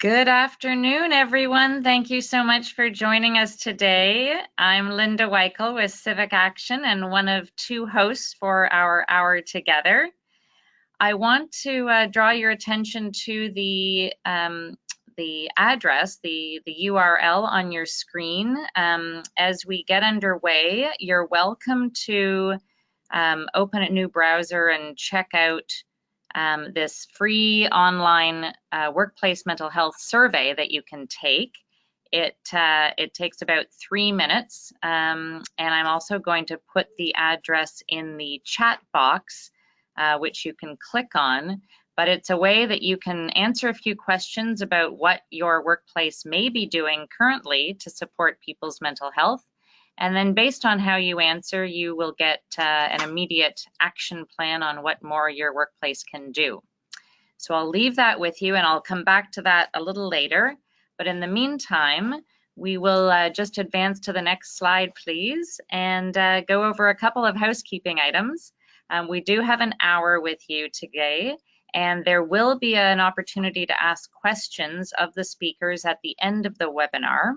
Good afternoon, everyone. Thank you so much for joining us today. I'm Linda Weichel with Civic Action and one of two hosts for our Hour Together. I want to draw your attention to the address, the URL on your screen. As we get underway, you're welcome to open a new browser and check out this free online workplace mental health survey that you can take. It takes about 3 minutes, and I'm also going to put the address in the chat box, which you can click on. But it's a way that you can answer a few questions about what your workplace may be doing currently to support people's mental health. And then based on how you answer, you will get an immediate action plan on what more your workplace can do. So I'll leave that with you and I'll come back to that a little later. But in the meantime, we will just advance to the next slide, please, and go over a couple of housekeeping items. We do have an hour with you today, and there will be an opportunity to ask questions of the speakers at the end of the webinar.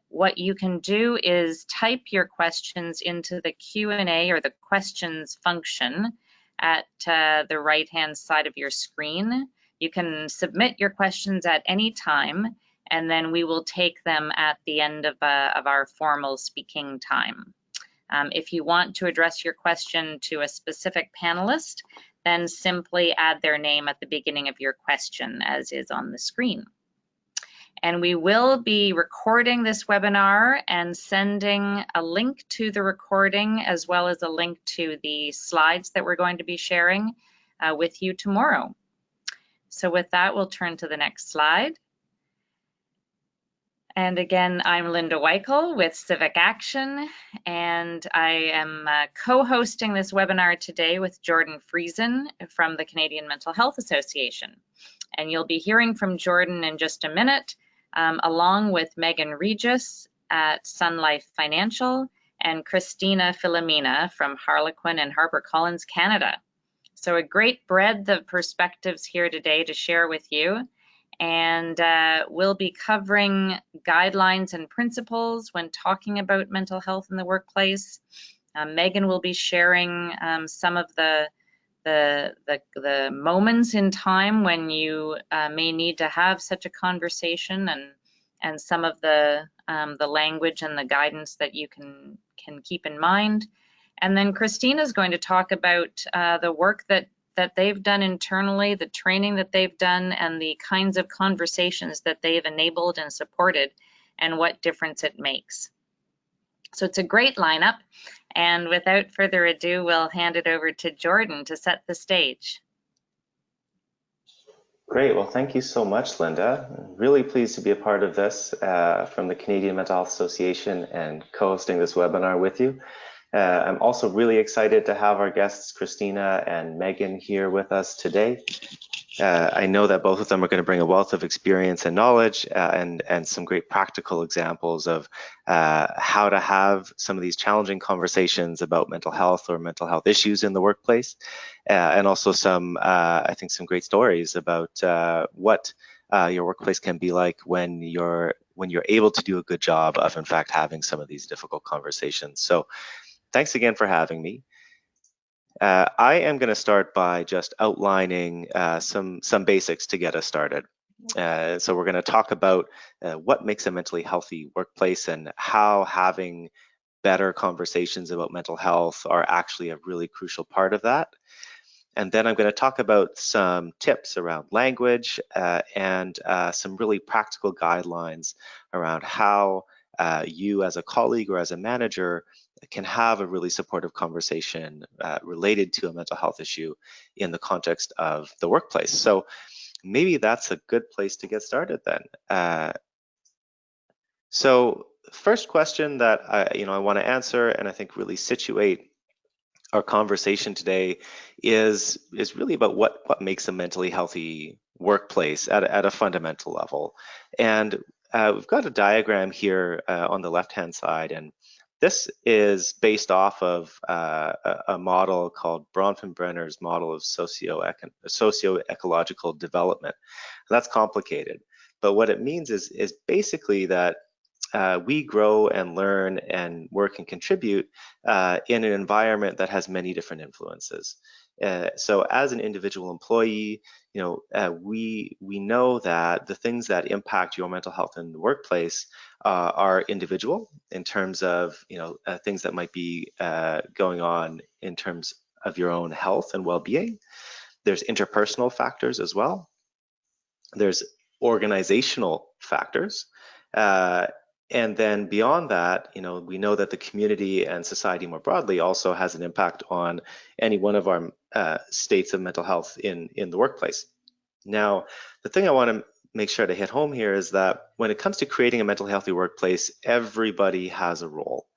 What you can do is type your questions into the Q&A or the questions function at the right-hand side of your screen. You can submit your questions at any time, and then we will take them at the end of our formal speaking time. If you want to address your question to a specific panelist, then simply add their name at the beginning of your question, as is on the screen. And we will be recording this webinar and sending a link to the recording as well as a link to the slides that we're going to be sharing with you tomorrow. So with that, we'll turn to the next slide. And again, I'm Linda Weichel with Civic Action, and I am co-hosting this webinar today with Jordan Friesen from the Canadian Mental Health Association. And you'll be hearing from Jordan in just a minute, along with Megan Regis at Sun Life Financial and Christina Filomena from Harlequin and HarperCollins Canada. So a great breadth of perspectives here today to share with you. And we'll be covering guidelines and principles when talking about mental health in the workplace. Megan will be sharing some of the moments in time when you may need to have such a conversation, and some of the language and the guidance that you can keep in mind. And then Christina is going to talk about the work that they've done internally, the training that they've done, and the kinds of conversations that they've enabled and supported, and what difference it makes. So it's a great lineup. And without further ado, we'll hand it over to Jordan to set the stage. Great. Well, thank you so much, Linda. Really pleased to be a part of this from the Canadian Mental Health Association and co-hosting this webinar with you. I'm also really excited to have our guests, Christina and Megan, here with us today. I know that both of them are going to bring a wealth of experience and knowledge and some great practical examples of how to have some of these challenging conversations about mental health or mental health issues in the workplace, and also some, I think, some great stories about what your workplace can be like when you're able to do a good job of, in fact, having some of these difficult conversations. So thanks again for having me. I am going to start by just outlining some basics to get us started. So we're going to talk about what makes a mentally healthy workplace and how having better conversations about mental health are actually a really crucial part of that. And then I'm going to talk about some tips around language and some really practical guidelines around how you as a colleague or as a manager can have a really supportive conversation related to a mental health issue in the context of the workplace. So maybe that's a good place to get started then. So first question that I want to answer, and I think really situate our conversation today, is really about what makes a mentally healthy workplace at a fundamental level. And we've got a diagram here on the left-hand side, and This is based off of a model called Bronfenbrenner's model of socio-ecological development. That's complicated, but what it means is basically that we grow and learn and work and contribute in an environment that has many different influences. So as an individual employee, we know that the things that impact your mental health in the workplace are individual in terms of things that might be going on in terms of your own health and well-being. There's interpersonal factors as well. There's organizational factors. And then beyond that, we know that the community and society more broadly also has an impact on any one of our states of mental health in the workplace. Now, the thing I want to make sure to hit home here is that when it comes to creating a mentally healthy workplace, everybody has a role.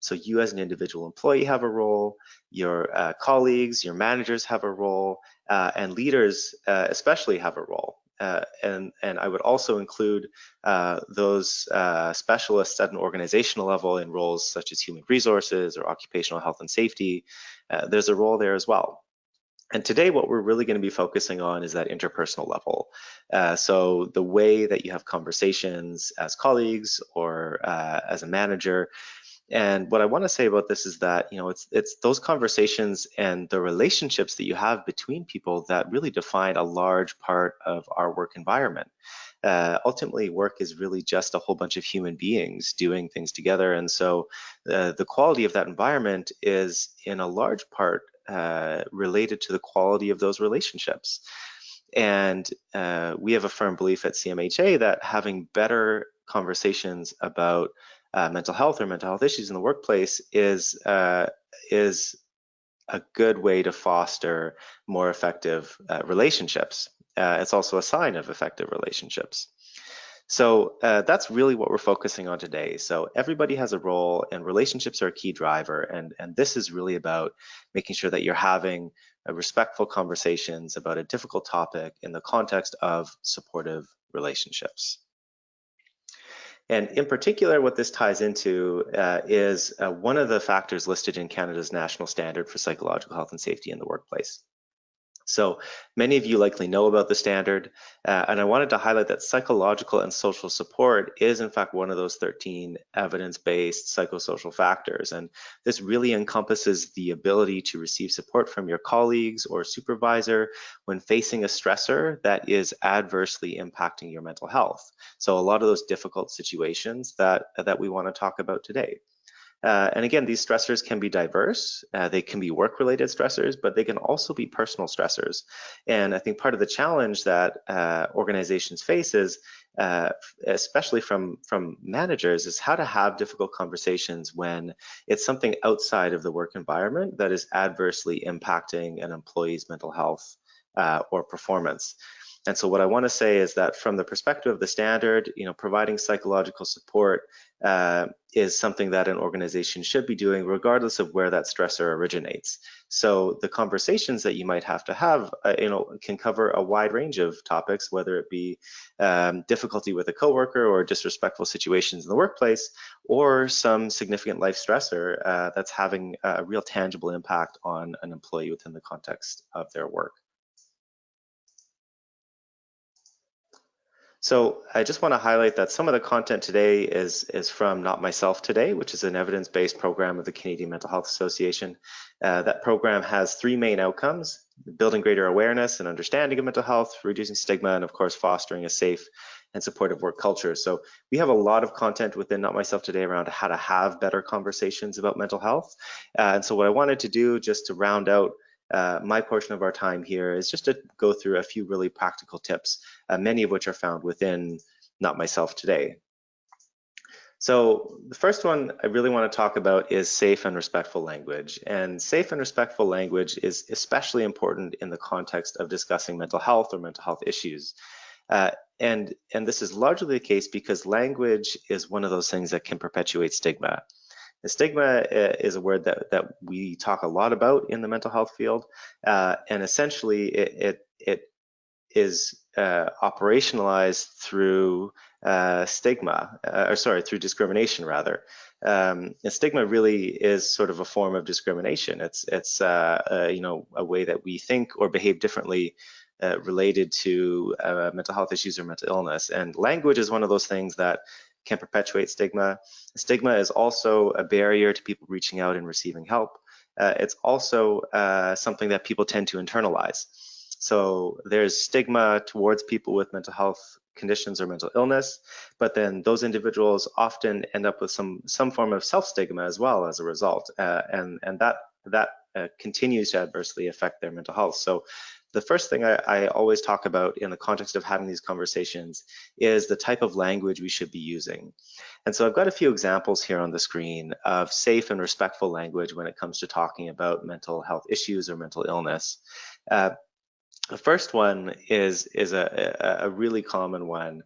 So you as an individual employee have a role, your colleagues, your managers have a role, and leaders especially have a role. And I would also include those specialists at an organizational level in roles such as human resources or occupational health and safety. There's a role there as well. And today, what we're really going to be focusing on is that interpersonal level. So the way that you have conversations as colleagues or as a manager. And what I want to say about this is that it's those conversations and the relationships that you have between people that really define a large part of our work environment. Ultimately, work is really just a whole bunch of human beings doing things together, and so the quality of that environment is in a large part related to the quality of those relationships. And we have a firm belief at CMHA that having better conversations about mental health or mental health issues in the workplace is a good way to foster more effective relationships. It's also a sign of effective relationships. So that's really what we're focusing on today. So everybody has a role and relationships are a key driver. And this is really about making sure that you're having respectful conversations about a difficult topic in the context of supportive relationships. And in particular, what this ties into is one of the factors listed in Canada's National Standard for Psychological Health and Safety in the Workplace. So many of you likely know about the standard, and I wanted to highlight that psychological and social support is in fact one of those 13 evidence-based psychosocial factors. And this really encompasses the ability to receive support from your colleagues or supervisor when facing a stressor that is adversely impacting your mental health. So a lot of those difficult situations that we want to talk about today. And again, these stressors can be diverse. They can be work-related stressors, but they can also be personal stressors. And I think part of the challenge that organizations face is, especially from managers, is how to have difficult conversations when it's something outside of the work environment that is adversely impacting an employee's mental health or performance. And so what I want to say is that from the perspective of the standard, providing psychological support is something that an organization should be doing regardless of where that stressor originates. So the conversations that you might have to have, can cover a wide range of topics, whether it be difficulty with a coworker or disrespectful situations in the workplace, or some significant life stressor that's having a real tangible impact on an employee within the context of their work. So I just want to highlight that some of the content today is from Not Myself Today, which is an evidence-based program of the Canadian Mental Health Association. That program has three main outcomes: building greater awareness and understanding of mental health, reducing stigma, and of course, fostering a safe and supportive work culture. So we have a lot of content within Not Myself Today around how to have better conversations about mental health. And so what I wanted to do just to round out my portion of our time here is just to go through a few really practical tips, many of which are found within Not Myself Today. So the first one I really want to talk about is safe and respectful language. And safe and respectful language is especially important in the context of discussing mental health or mental health issues. And this is largely the case because language is one of those things that can perpetuate stigma. The stigma is a word that we talk a lot about in the mental health field, and essentially it is operationalized through through discrimination rather. And stigma really is sort of a form of discrimination. It's you know, a way that we think or behave differently related to mental health issues or mental illness. And language is one of those things that can perpetuate stigma. Stigma is also a barrier to people reaching out and receiving help. It's also something that people tend to internalize. So there's stigma towards people with mental health conditions or mental illness, but then those individuals often end up with some form of self-stigma as well as a result, and that continues to adversely affect their mental health. So the first thing I always talk about in the context of having these conversations is the type of language we should be using. And so I've got a few examples here on the screen of safe and respectful language when it comes to talking about mental health issues or mental illness. The first one is a really common one,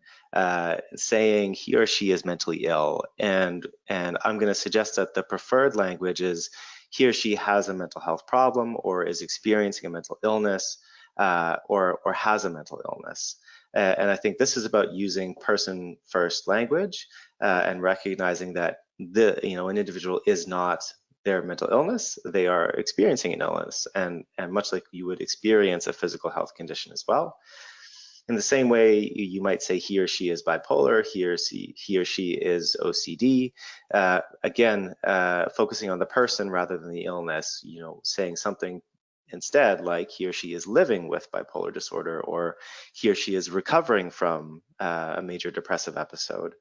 saying he or she is mentally ill, and I'm going to suggest that the preferred language is he or she has a mental health problem or is experiencing a mental illness, or has a mental illness. And I think this is about using person first language and recognizing that an individual is not their mental illness, they are experiencing an illness, and much like you would experience a physical health condition as well. In the same way, you might say he or she is bipolar, he or she is OCD. Again, focusing on the person rather than the illness, saying something instead like he or she is living with bipolar disorder, or he or she is recovering from a major depressive episode.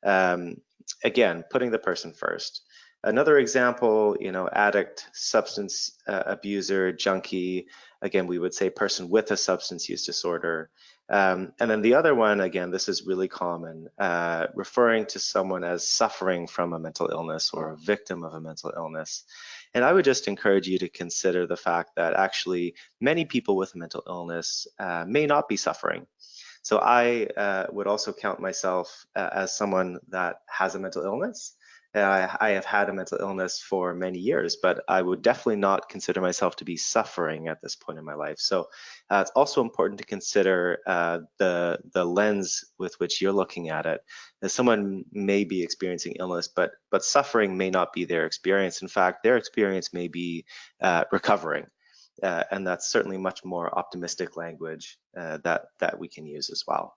Again, putting the person first. Another example, addict, substance abuser, junkie. Again, we would say person with a substance use disorder. And then the other one, again, this is really common, referring to someone as suffering from a mental illness or a victim of a mental illness. And I would just encourage you to consider the fact that actually many people with a mental illness may not be suffering. So I would also count myself as someone that has a mental illness. I have had a mental illness for many years, but I would definitely not consider myself to be suffering at this point in my life. So it's also important to consider the lens with which you're looking at it. As someone may be experiencing illness, but suffering may not be their experience. In fact, their experience may be recovering. And that's certainly much more optimistic language that we can use as well.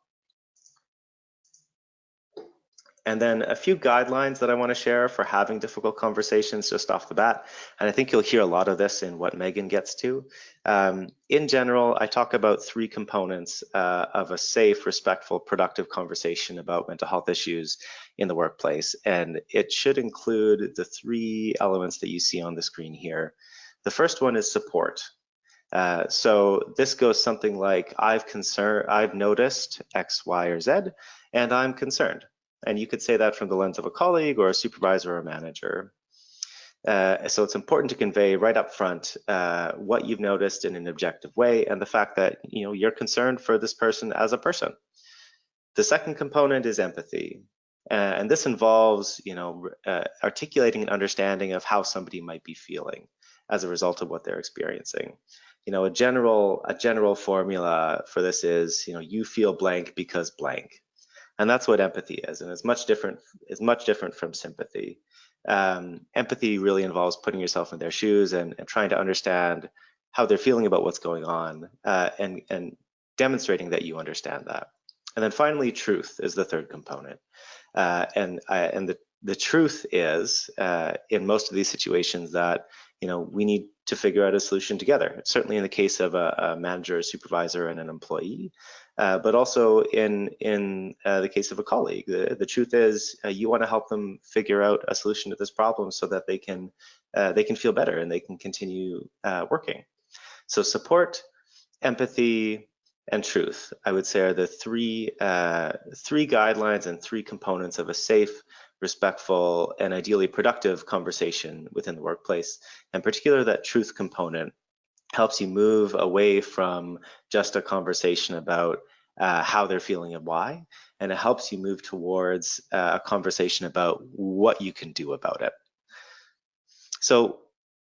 And then a few guidelines that I want to share for having difficult conversations just off the bat. And I think you'll hear a lot of this in what Megan gets to. In general, I talk about three components of a safe, respectful, productive conversation about mental health issues in the workplace. And it should include the three elements that you see on the screen here. The first one is support. So this goes something like, I've noticed X, Y, or Z, and I'm concerned. And you could say that from the lens of a colleague or a supervisor or a manager. So it's important to convey right up front what you've noticed in an objective way, and the fact that you're concerned for this person as a person. The second component is empathy. And this involves articulating an understanding of how somebody might be feeling as a result of what they're experiencing. A general formula for this is you feel blank because blank. And that's what empathy is, and it's much different from sympathy. Empathy really involves putting yourself in their shoes and trying to understand how they're feeling about what's going on, and demonstrating that you understand that. And then finally, truth is the third component. And the truth is, in most of these situations, that we need to figure out a solution together. Certainly in the case of a manager, a supervisor, and an employee. But also in the case of a colleague, the truth is you want to help them figure out a solution to this problem so that they can feel better and they can continue working. So support, empathy, and truth, I would say, are the three guidelines and three components of a safe, respectful, and ideally productive conversation within the workplace. And particularly that truth component helps you move away from just a conversation about how they're feeling and why, and it helps you move towards a conversation about what you can do about it. So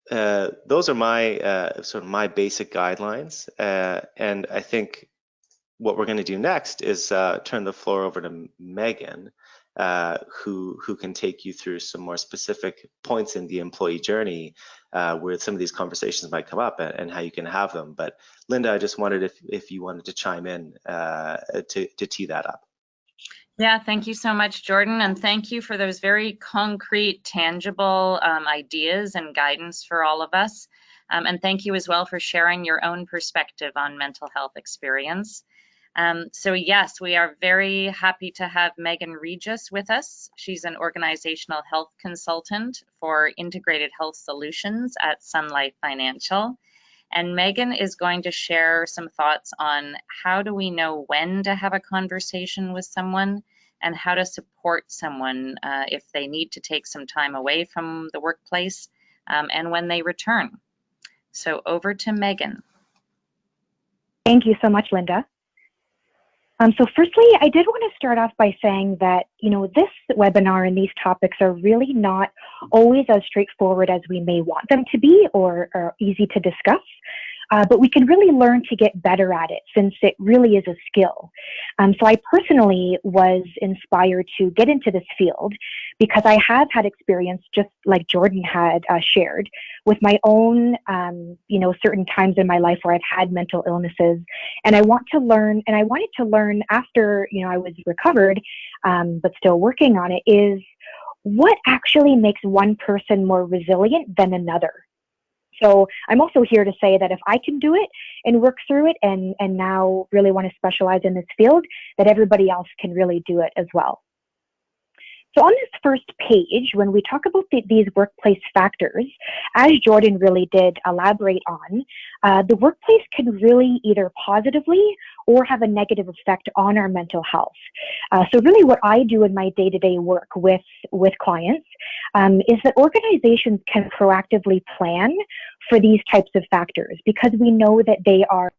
those are my sort of my basic guidelines, and I think what we're going to do next is turn the floor over to Megan who can take you through some more specific points in the employee journey where some of these conversations might come up and how you can have them. But Linda, I just wondered if you wanted to chime in to tee that up. Yeah, thank you so much, Jordan, and thank you for those very concrete, tangible ideas and guidance for all of us. And thank you as well for sharing your own perspective on mental health experience. So yes, we are very happy to have Megan Regis with us. She's an organizational health consultant for integrated health solutions at Sun Life Financial. And Megan is going to share some thoughts on how do we know when to have a conversation with someone and how to support someone if they need to take some time away from the workplace and when they return. So over to Megan. Thank you so much, Linda. So firstly, I did want to start off by saying that, this webinar and these topics are really not always as straightforward as we may want them to be or easy to discuss. But we can really learn to get better at it since it really is a skill. So I personally was inspired to get into this field because I have had experience, just like Jordan had shared, with my own, certain times in my life where I've had mental illnesses. And I wanted to learn after, I was recovered, but still working on it, is what actually makes one person more resilient than another. So I'm also here to say that if I can do it and work through it and now really want to specialize in this field, that everybody else can really do it as well. So on this first page, when we talk about these workplace factors, as Jordan really did elaborate on, the workplace can really either positively or have a negative effect on our mental health. So really what I do in my day-to-day work with clients is that organizations can proactively plan for these types of factors because we know that they are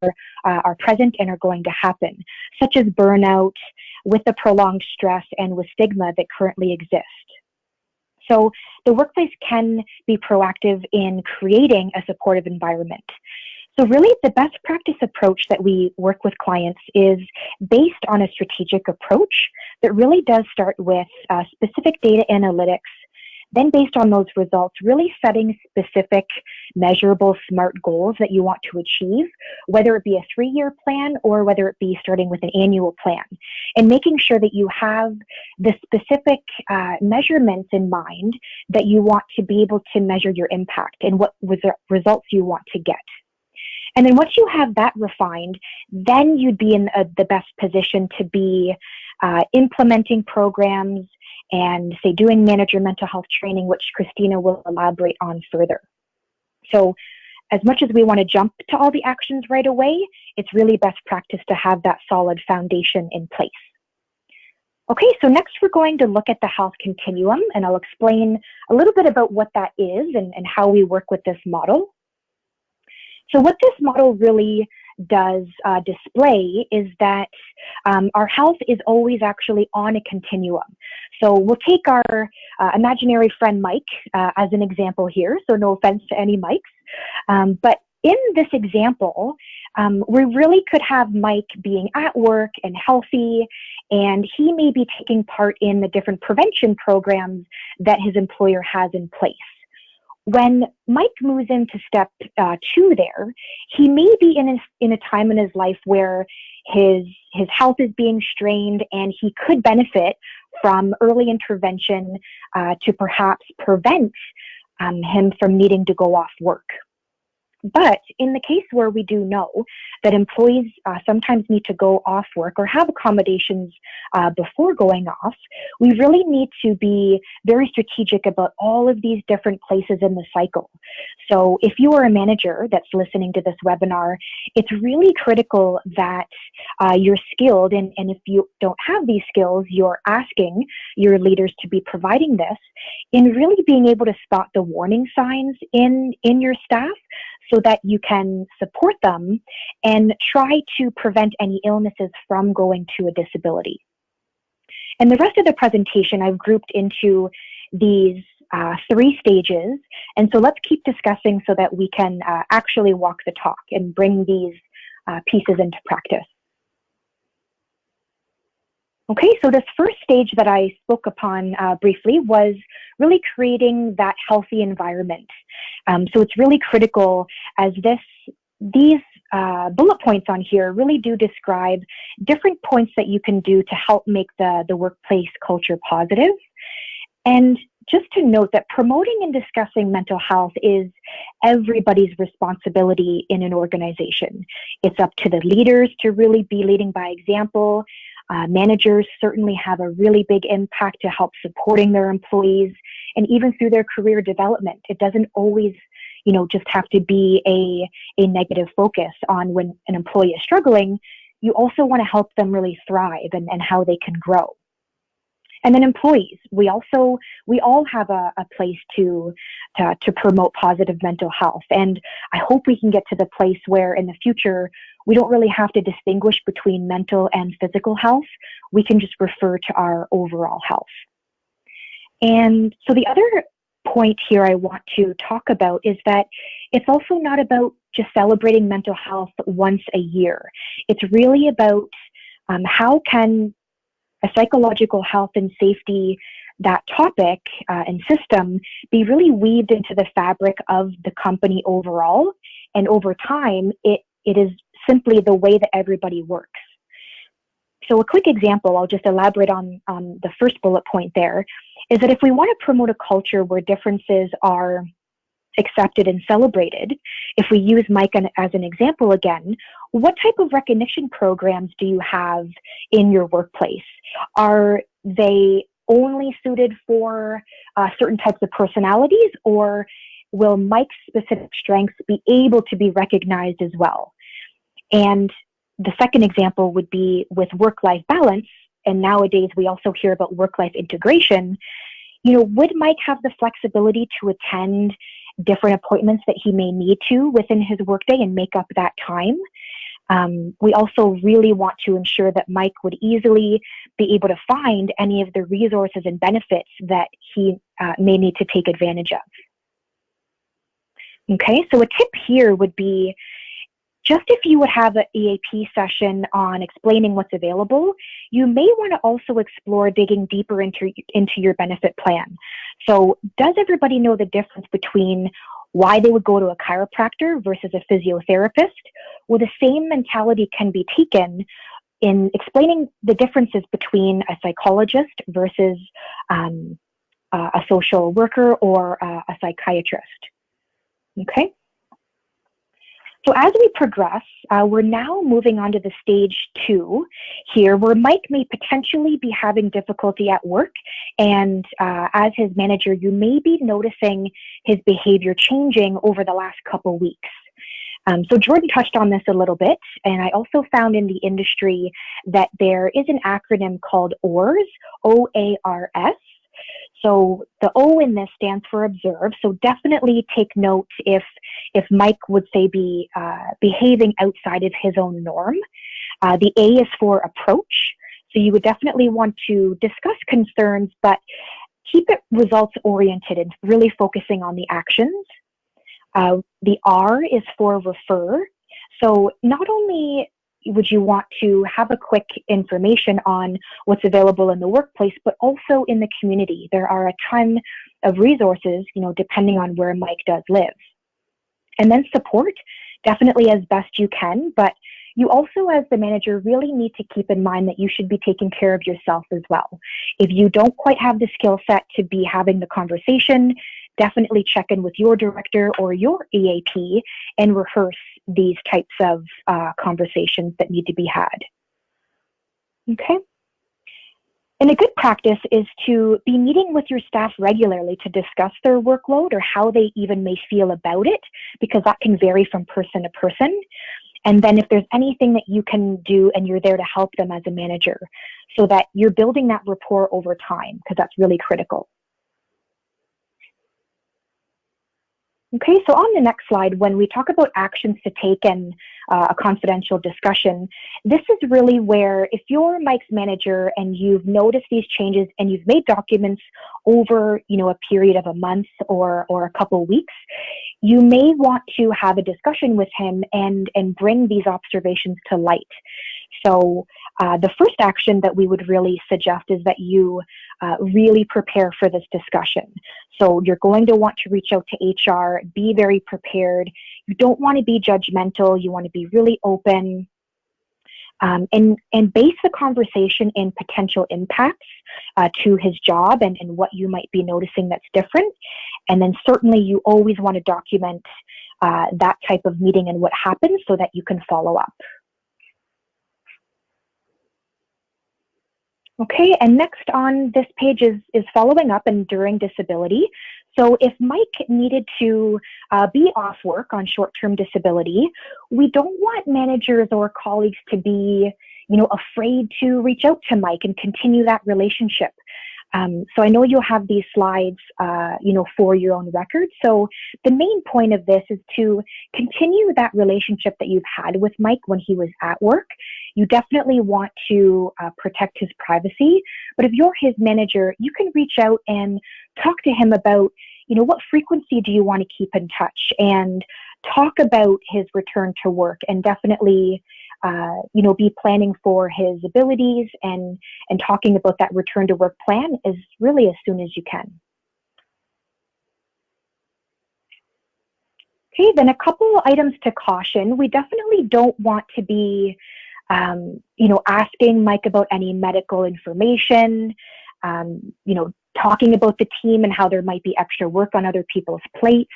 present and are going to happen, such as burnout, with the prolonged stress and with stigma that currently exist. So the workplace can be proactive in creating a supportive environment. So really the best practice approach that we work with clients is based on a strategic approach that really does start with specific data analytics. Then based on those results, really setting specific, measurable, SMART goals that you want to achieve, whether it be a 3-year plan or whether it be starting with an annual plan, and making sure that you have the specific measurements in mind that you want to be able to measure your impact and what results you want to get. And then once you have that refined, then you'd be in the best position to be implementing programs and say doing manager mental health training, which Christina will elaborate on further. So as much as we want to jump to all the actions right away, it's really best practice to have that solid foundation in place. Okay, so next we're going to look at the health continuum, and I'll explain a little bit about what that is and how we work with this model. So what this model really does display is that our health is always actually on a continuum. So we'll take our imaginary friend Mike as an example here, so no offense to any Mikes. But in this example, we really could have Mike being at work and healthy, and he may be taking part in the different prevention programs that his employer has in place. When Mike moves into step 2 there, he may be in a time in his life where his health is being strained and he could benefit from early intervention to perhaps prevent him from needing to go off work. But in the case where we do know that employees sometimes need to go off work or have accommodations before going off, we really need to be very strategic about all of these different places in the cycle. So if you are a manager that's listening to this webinar, it's really critical that you're skilled, and if you don't have these skills, you're asking your leaders to be providing this in really being able to spot the warning signs in your staff, so that you can support them and try to prevent any illnesses from going to a disability. And the rest of the presentation I've grouped into these 3 stages. And so let's keep discussing so that we can actually walk the talk and bring these pieces into practice. Okay, so this first stage that I spoke upon briefly was really creating that healthy environment. So it's really critical, as these bullet points on here really do describe different points that you can do to help make the workplace culture positive. And just to note that promoting and discussing mental health is everybody's responsibility in an organization. It's up to the leaders to really be leading by example. Managers certainly have a really big impact to help supporting their employees, and even through their career development. It doesn't always, just have to be a negative focus on when an employee is struggling. You also want to help them really thrive and how they can grow. And then employees, we all have a place to promote positive mental health. And I hope we can get to the place where in the future, we don't really have to distinguish between mental and physical health. We can just refer to our overall health. And so the other point here I want to talk about is that it's also not about just celebrating mental health once a year. It's really about how can a psychological health and safety, that topic and system, be really weaved into the fabric of the company overall. And over time, it is simply the way that everybody works. So a quick example, I'll just elaborate on the first bullet point there, is that if we want to promote a culture where differences are accepted and celebrated, if we use Mike as an example again, what type of recognition programs do you have in your workplace? Are they only suited for certain types of personalities, or will Mike's specific strengths be able to be recognized as well? And the second example would be with work-life balance, and nowadays we also hear about work-life integration. Would Mike have the flexibility to attend different appointments that he may need to within his workday and make up that time? We also really want to ensure that Mike would easily be able to find any of the resources and benefits that he may need to take advantage of. Okay, so a tip here would be, just if you would have an EAP session on explaining what's available, you may want to also explore digging deeper into your benefit plan. So does everybody know the difference between why they would go to a chiropractor versus a physiotherapist? Well, the same mentality can be taken in explaining the differences between a psychologist versus a social worker or a psychiatrist. Okay? So as we progress, we're now moving on to the stage 2 here, where Mike may potentially be having difficulty at work, and as his manager, you may be noticing his behavior changing over the last couple weeks. So Jordan touched on this a little bit, and I also found in the industry that there is an acronym called OARS, O-A-R-S. So the O in this stands for observe. So definitely take note if Mike would say be behaving outside of his own norm. The A is for approach. So you would definitely want to discuss concerns, but keep it results oriented and really focusing on the actions. The R is for refer. So not only would you want to have a quick information on what's available in the workplace, but also in the community. There are a ton of resources, depending on where Mike does live. And then support, definitely as best you can, but you also, as the manager, really need to keep in mind that you should be taking care of yourself as well. If you don't quite have the skill set to be having the conversation, definitely check in with your director or your EAP and rehearse these types of conversations that need to be had. Okay. And a good practice is to be meeting with your staff regularly to discuss their workload or how they even may feel about it, because that can vary from person to person. And then if there's anything that you can do and you're there to help them as a manager, so that you're building that rapport over time, because that's really critical. Okay, so on the next slide, when we talk about actions to take and a confidential discussion, this is really where if you're Mike's manager and you've noticed these changes and you've made documents over, a period of a month or a couple weeks, you may want to have a discussion with him and bring these observations to light. So the first action that we would really suggest is that you really prepare for this discussion. So you're going to want to reach out to HR, be very prepared. You don't want to be judgmental. You want to be really open. And base the conversation in potential impacts to his job and what you might be noticing that's different. And then certainly you always want to document that type of meeting and what happens so that you can follow up. Okay, and next on this page is following up and enduring disability. So if Mike needed to be off work on short-term disability, we don't want managers or colleagues to be, afraid to reach out to Mike and continue that relationship. So I know you'll have these slides, for your own record. So the main point of this is to continue that relationship that you've had with Mike when he was at work. You definitely want to protect his privacy, but if you're his manager, you can reach out and talk to him about, what frequency do you want to keep in touch, and talk about his return to work, and definitely be planning for his abilities and talking about that return to work plan is really as soon as you can. Okay, then a couple items to caution. We definitely don't want to be, asking Mike about any medical information, talking about the team and how there might be extra work on other people's plates.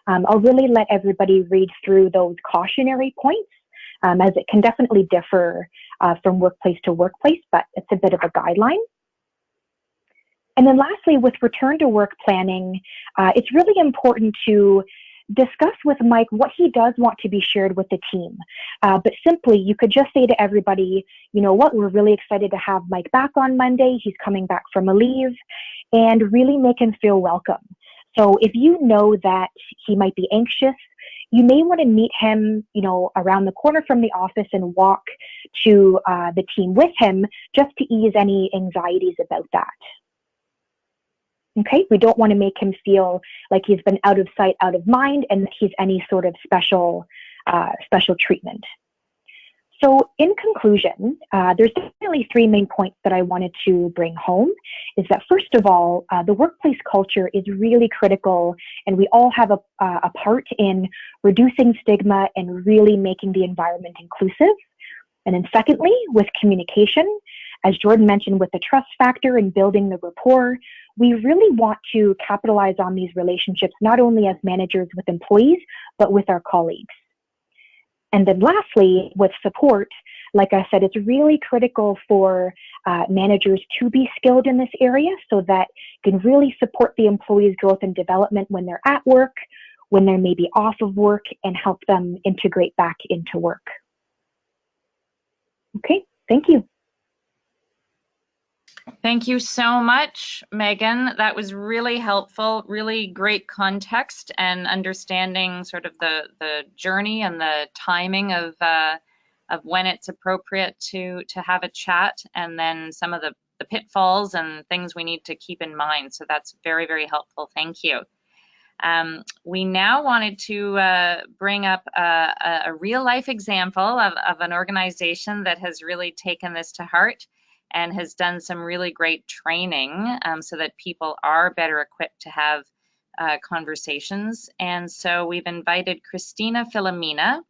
I'll really let everybody read through those cautionary points, as it can definitely differ from workplace to workplace, but it's a bit of a guideline. And then lastly, with return to work planning, it's really important to discuss with Mike what he does want to be shared with the team. But simply, you could just say to everybody, we're really excited to have Mike back on Monday. He's coming back from a leave, and really make him feel welcome. So if you know that he might be anxious, you may want to meet him, around the corner from the office and walk to the team with him just to ease any anxieties about that. Okay, we don't want to make him feel like he's been out of sight, out of mind, and that he's any sort of special treatment. So in conclusion, there's definitely three main points that I wanted to bring home. Is that first of all, the workplace culture is really critical, and we all have a part in reducing stigma and really making the environment inclusive. And then secondly, with communication, as Jordan mentioned, with the trust factor and building the rapport, we really want to capitalize on these relationships, not only as managers with employees, but with our colleagues. And then lastly, with support, like I said, it's really critical for managers to be skilled in this area so that can really support the employees' growth and development when they're at work, when they're maybe off of work, and help them integrate back into work. Okay, thank you. Thank you so much, Megan. That was really helpful, really great context and understanding sort of the journey and the timing of when it's appropriate to have a chat, and then some of the pitfalls and things we need to keep in mind. So that's very, very helpful. Thank you. We now wanted to bring up a real life example of an organization that has really taken this to heart and has done some really great training so that people are better equipped to have conversations. And so we've invited Christina Filomena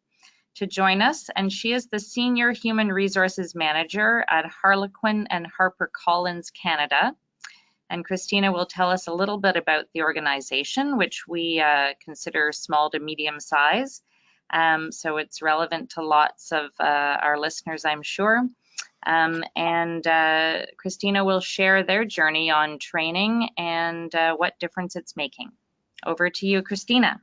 to join us, and she is the Senior Human Resources Manager at Harlequin and HarperCollins Canada. And Christina will tell us a little bit about the organization, which we consider small to medium size. So it's relevant to lots of our listeners, I'm sure. Christina will share their journey on training and what difference it's making. Over to you, Christina.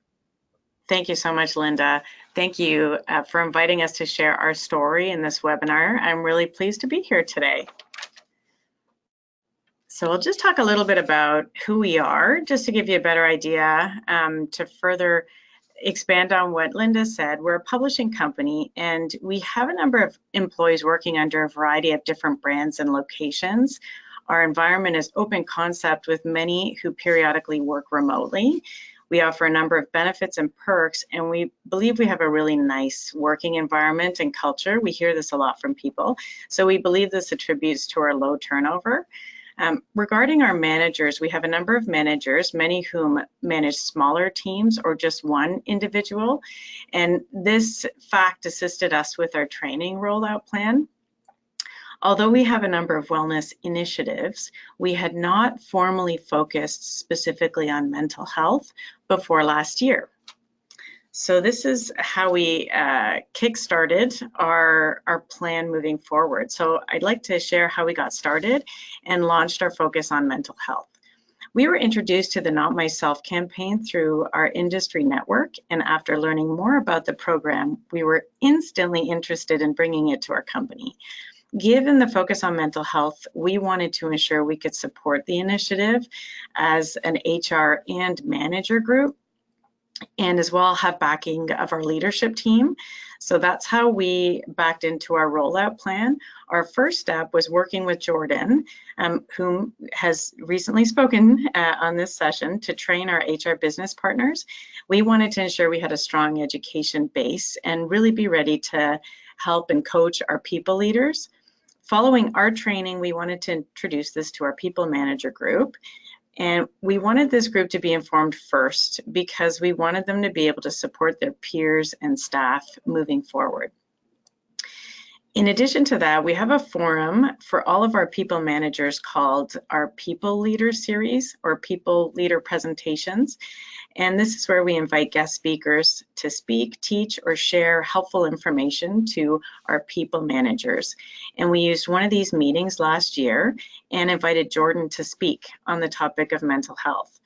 Thank you so much, Linda. Thank you for inviting us to share our story in this webinar. I'm really pleased to be here today. So we'll just talk a little bit about who we are, just to give you a better idea, to further expand on what Linda said. We're a publishing company, and we have a number of employees working under a variety of different brands and locations. Our environment is open concept with many who periodically work remotely. We offer a number of benefits and perks, and we believe we have a really nice working environment and culture. We hear this a lot from people. So we believe this attributes to our low turnover. Regarding our managers, we have a number of managers, many whom manage smaller teams or just one individual. And this fact assisted us with our training rollout plan. Although we have a number of wellness initiatives, we had not formally focused specifically on mental health before last year. So this is how we kick-started our plan moving forward. So I'd like to share how we got started and launched our focus on mental health. We were introduced to the Not Myself campaign through our industry network, and after learning more about the program, we were instantly interested in bringing it to our company. Given the focus on mental health, we wanted to ensure we could support the initiative as an HR and manager group, and as well have backing of our leadership team. So that's how we backed into our rollout plan. Our first step was working with Jordan, whom has recently spoken on this session, to train our HR business partners. We wanted to ensure we had a strong education base and really be ready to help and coach our people leaders. Following our training, we wanted to introduce this to our people manager group. And we wanted this group to be informed first because we wanted them to be able to support their peers and staff moving forward. In addition to that, we have a forum for all of our people managers called our People Leader Series or People Leader Presentations. And this is where we invite guest speakers to speak, teach, or share helpful information to our people managers. And we used one of these meetings last year and invited Jordan to speak on the topic of mental health.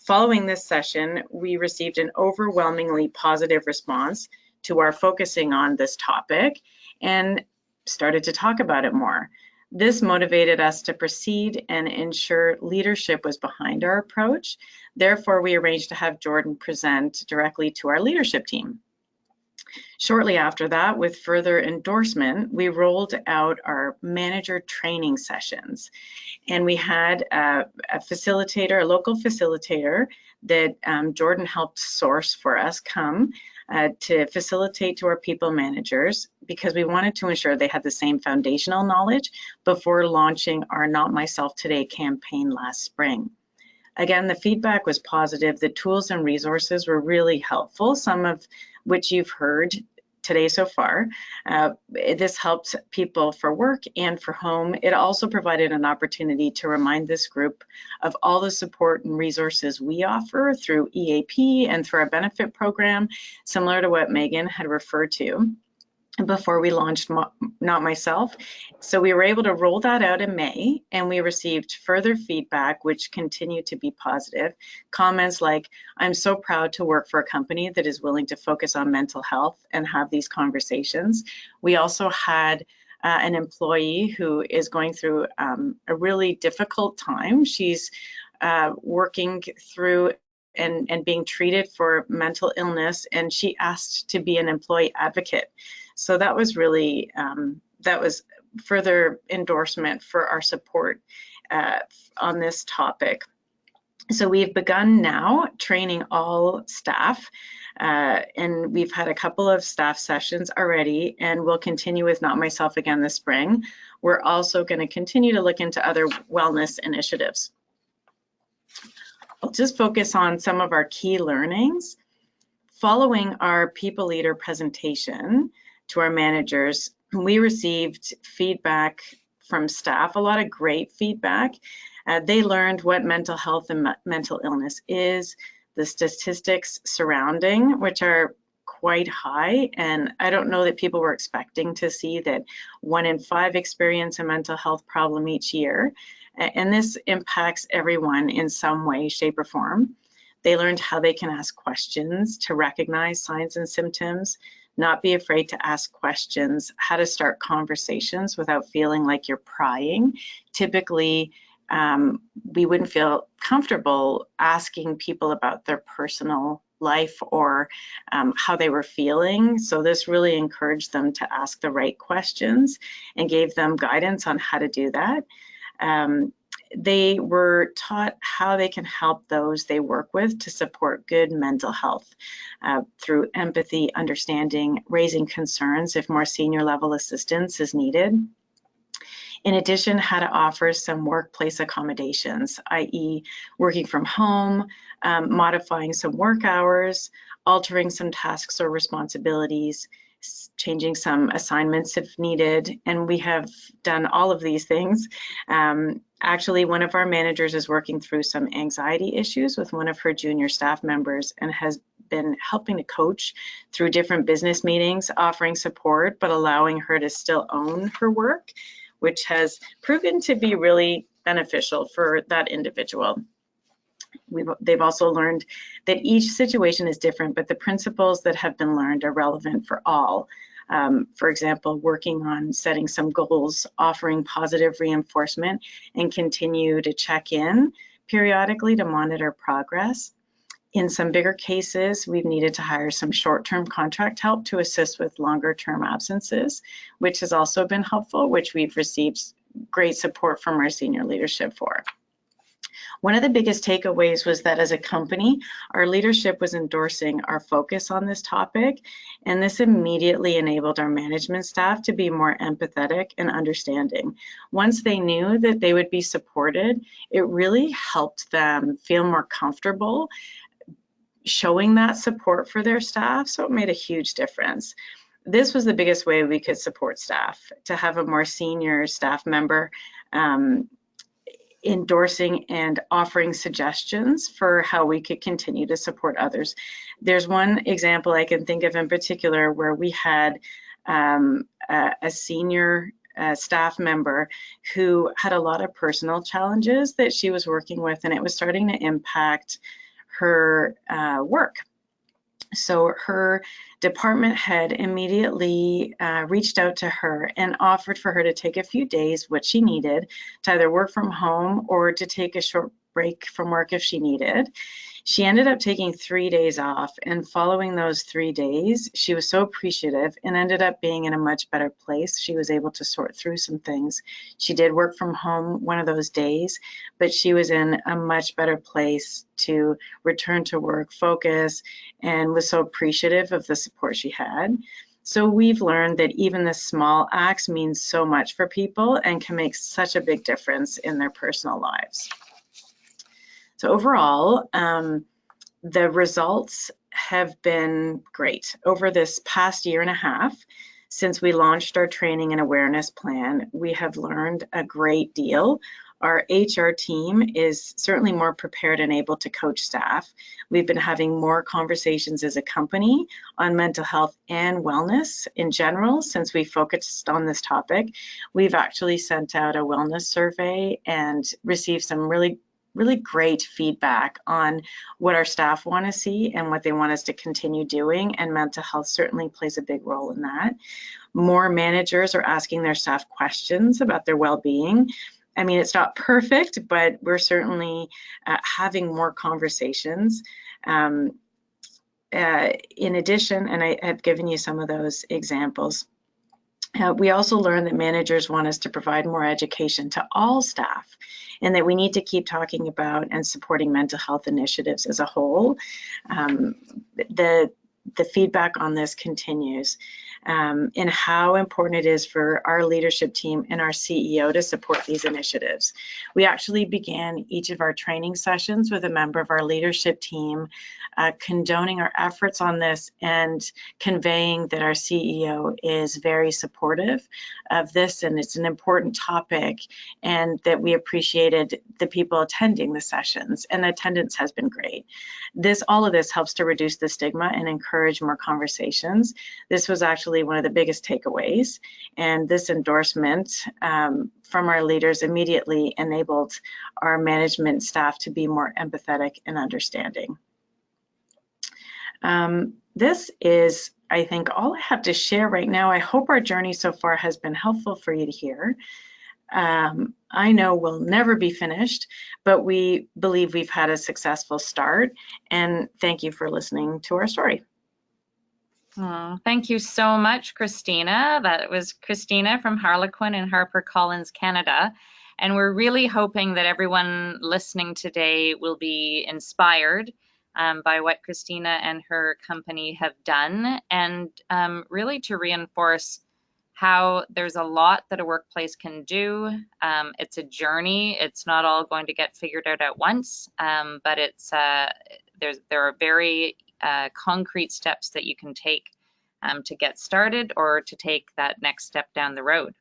Following this session, we received an overwhelmingly positive response to our focusing on this topic and started to talk about it more. This motivated us to proceed and ensure leadership was behind our approach. Therefore, we arranged to have Jordan present directly to our leadership team. Shortly after that, with further endorsement, we rolled out our manager training sessions. And we had a facilitator, a local facilitator that Jordan helped source for us come to facilitate to our people managers, because we wanted to ensure they had the same foundational knowledge before launching our Not Myself Today campaign last spring. Again, the feedback was positive. The tools and resources were really helpful, some of which you've heard today so far. This helped people for work and for home. It also provided an opportunity to remind this group of all the support and resources we offer through EAP and through our benefit program, similar to what Megan had referred to before we launched Not Myself. So we were able to roll that out in May, and we received further feedback which continued to be positive. Comments like, I'm so proud to work for a company that is willing to focus on mental health and have these conversations. We also had an employee who is going through a really difficult time. She's working through and being treated for mental illness, and she asked to be an employee advocate. So that was really, that was further endorsement for our support on this topic. So we've begun now training all staff, and we've had a couple of staff sessions already, and we'll continue with Not Myself again this spring. We're also going to continue to look into other wellness initiatives. I'll just focus on some of our key learnings. Following our people leader presentation to our managers, we received feedback from staff, a lot of great feedback. They learned what mental health and mental illness is, the statistics surrounding, which are quite high, and I don't know that people were expecting to see that 1 in 5 experience a mental health problem each year. And this impacts everyone in some way, shape, or form. They learned how they can ask questions to recognize signs and symptoms, not be afraid to ask questions, how to start conversations without feeling like you're prying. Typically, we wouldn't feel comfortable asking people about their personal life or how they were feeling. So this really encouraged them to ask the right questions and gave them guidance on how to do that. they were taught how they can help those they work with to support good mental health through empathy, understanding, raising concerns if more senior level assistance is needed. In addition, how to offer some workplace accommodations, i.e. working from home, modifying some work hours, altering some tasks or responsibilities, changing some assignments if needed, and we have done all of these things. Actually, one of our managers is working through some anxiety issues with one of her junior staff members and has been helping to coach through different business meetings, offering support, but allowing her to still own her work, which has proven to be really beneficial for that individual. They've also learned that each situation is different, but the principles that have been learned are relevant for all. For example, working on setting some goals, offering positive reinforcement, and continue to check in periodically to monitor progress. In some bigger cases, we've needed to hire some short-term contract help to assist with longer-term absences, which has also been helpful, which we've received great support from our senior leadership for. One of the biggest takeaways was that as a company, our leadership was endorsing our focus on this topic, and this immediately enabled our management staff to be more empathetic and understanding. Once they knew that they would be supported, it really helped them feel more comfortable showing that support for their staff, so it made a huge difference. This was the biggest way we could support staff, to have a more senior staff member endorsing and offering suggestions for how we could continue to support others. There's one example I can think of in particular where we had a senior staff member who had a lot of personal challenges that she was working with, and it was starting to impact her work. So her department head immediately reached out to her and offered for her to take a few days, what she needed, to either work from home or to take a short break from work if she needed. She ended up taking 3 days off, and following those 3 days, she was so appreciative and ended up being in a much better place. She was able to sort through some things. She did work from home one of those days, but she was in a much better place to return to work, focus, and was so appreciative of the support she had. So we've learned that even the small acts mean so much for people and can make such a big difference in their personal lives. So overall, the results have been great. Over this past year and a half, since we launched our training and awareness plan, we have learned a great deal. Our HR team is certainly more prepared and able to coach staff. We've been having more conversations as a company on mental health and wellness in general since we focused on this topic. We've actually sent out a wellness survey and received some really great feedback on what our staff want to see and what they want us to continue doing, and mental health certainly plays a big role in that. More managers are asking their staff questions about their well-being. I mean, it's not perfect, but we're certainly having more conversations. In addition, and I have given you some of those examples, we also learned that managers want us to provide more education to all staff, and that we need to keep talking about and supporting mental health initiatives as a whole. The feedback on this continues, and how important it is for our leadership team and our CEO to support these initiatives. We actually began each of our training sessions with a member of our leadership team condoning our efforts on this and conveying that our CEO is very supportive of this, and it's an important topic, and that we appreciated the people attending the sessions, and attendance has been great. All of this helps to reduce the stigma and encourage more conversations. This was actually one of the biggest takeaways, and this endorsement from our leaders immediately enabled our management staff to be more empathetic and understanding. This is, I think, all I have to share right now. I hope our journey so far has been helpful for you to hear. I know we'll never be finished, but we believe we've had a successful start, and thank you for listening to our story. Thank you so much, Christina. That was Christina from Harlequin and HarperCollins Canada. And we're really hoping that everyone listening today will be inspired by what Christina and her company have done, and really to reinforce how there's a lot that a workplace can do. It's a journey. It's not all going to get figured out at once, but there are very concrete steps that you can take to get started or to take that next step down the road.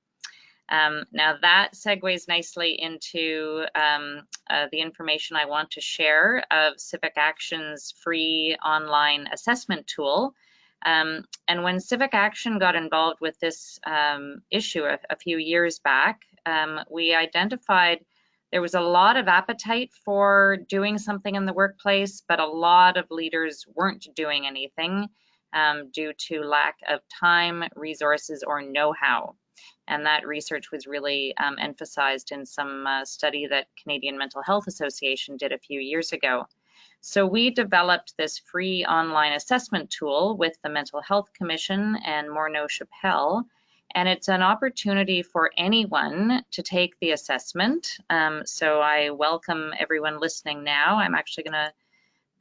Now that segues nicely into the information I want to share of Civic Action's free online assessment tool. And when Civic Action got involved with this issue a few years back, we identified there was a lot of appetite for doing something in the workplace, but a lot of leaders weren't doing anything due to lack of time, resources, or know-how. And that research was really emphasized in some study that Canadian Mental Health Association did a few years ago. So we developed this free online assessment tool with the Mental Health Commission and Morneau Shepell, and it's an opportunity for anyone to take the assessment. So I welcome everyone listening now. I'm actually going to